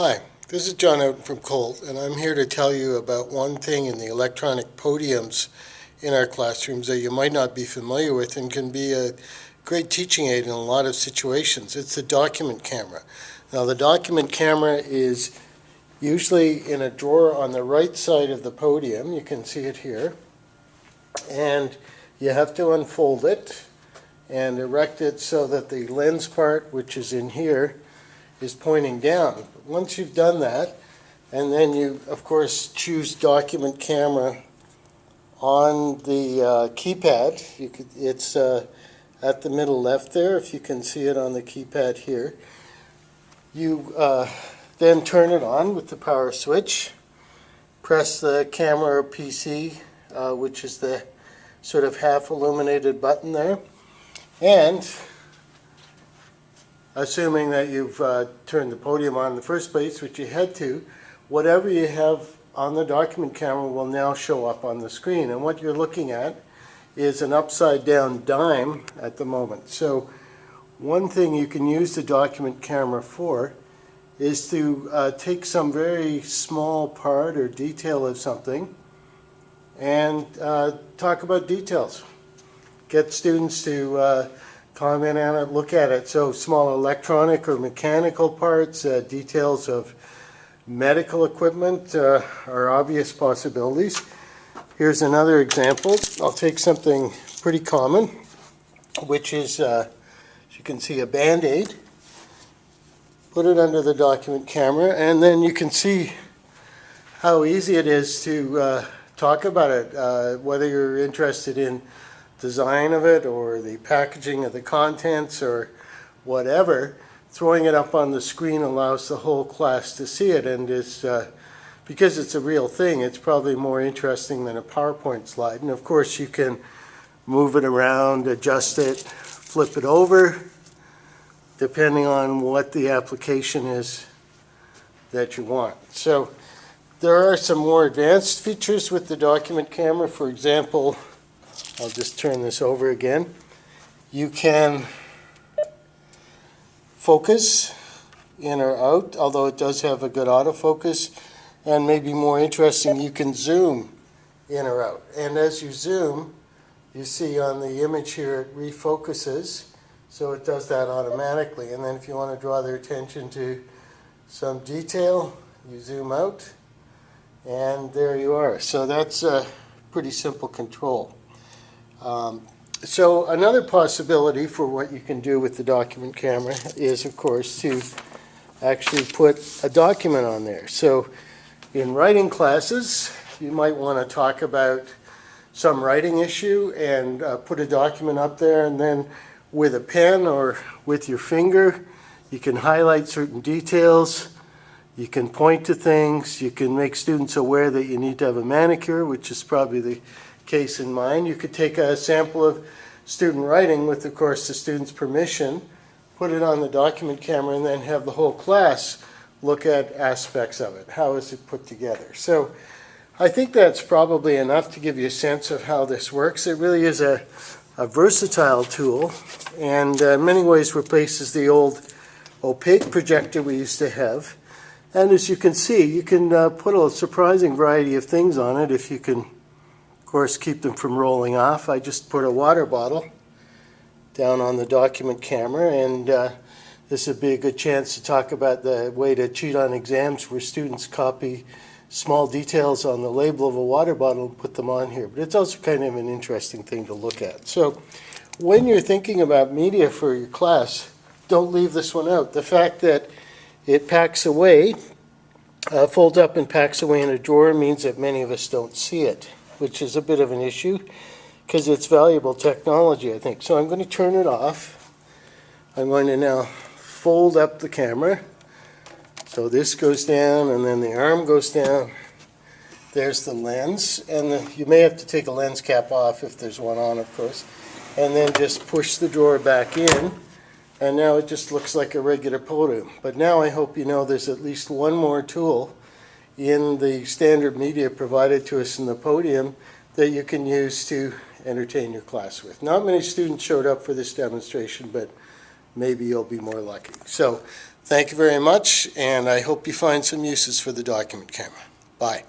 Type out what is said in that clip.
Hi, this is John Outen from Colt, and I'm here to tell you about one thing in the electronic podiums in our classrooms that you might not be familiar with and can be a great teaching aid in a lot of situations. It's the document camera. Now, the document camera is usually in a drawer on the right side of the podium. You can see it here. And you have to unfold it and erect it so that the lens part, which is in here, is pointing down. Once you've done that, and then you, of course, choose document camera on the keypad. It's at the middle left there, if you can see it on the keypad here. You then turn it on with the power switch. Press the camera or PC, which is the sort of half illuminated button there. And assuming that you've turned the podium on in the first place, which you had to, whatever you have on the document camera will now show up on the screen. And what you're looking at is an upside down dime at the moment. So one thing you can use the document camera for is to take some very small part or detail of something and talk about details. Get students to comment on it, look at it. So small electronic or mechanical parts, details of medical equipment are obvious possibilities. Here's another example. I'll take something pretty common, which is, as you can see, a Band-Aid. Put it under the document camera, and then you can see how easy it is to talk about it, whether you're interested in design of it or the packaging of the contents or whatever. Throwing it up on the screen allows the whole class to see it, and it's because it's a real thing, it's probably more interesting than a PowerPoint slide. And of course you can move it around, adjust it, flip it over, depending on what the application is that you want. So there are some more advanced features with the document camera. For example, I'll just turn this over again. You can focus in or out, although it does have a good autofocus. And maybe more interesting, you can zoom in or out. And as you zoom, you see on the image here it refocuses, so it does that automatically. And then if you want to draw their attention to some detail, you zoom out, and there you are. So that's a pretty simple control. So another possibility for what you can do with the document camera is, of course, to actually put a document on there. So in writing classes, you might want to talk about some writing issue and put a document up there, and then with a pen or with your finger, you can highlight certain details, you can point to things, you can make students aware that you need to have a manicure, which is probably the case in mind. You could take a sample of student writing with, of course, the student's permission, put it on the document camera, and then have the whole class look at aspects of it. How is it put together? So I think that's probably enough to give you a sense of how this works. It really is a versatile tool, and in many ways replaces the old opaque projector we used to have. And as you can see, you can put a surprising variety of things on it if you can, of course, keep them from rolling off. I just put a water bottle down on the document camera, and this would be a good chance to talk about the way to cheat on exams where students copy small details on the label of a water bottle and put them on here. But it's also kind of an interesting thing to look at. So when you're thinking about media for your class, don't leave this one out. The fact that it packs away, folds up and packs away in a drawer means that many of us don't see it, which is a bit of an issue because it's valuable technology, I think. So I'm going to turn it off. I'm going to now fold up the camera. So this goes down, and then the arm goes down. There's the lens, and you may have to take a lens cap off if there's one on, of course. And then just push the drawer back in, and now it just looks like a regular podium. But now I hope you know there's at least one more tool in the standard media provided to us in the podium that you can use to entertain your class with. Not many students showed up for this demonstration, but maybe you'll be more lucky. So Thank you very much, and I hope you find some uses for the document camera. Bye.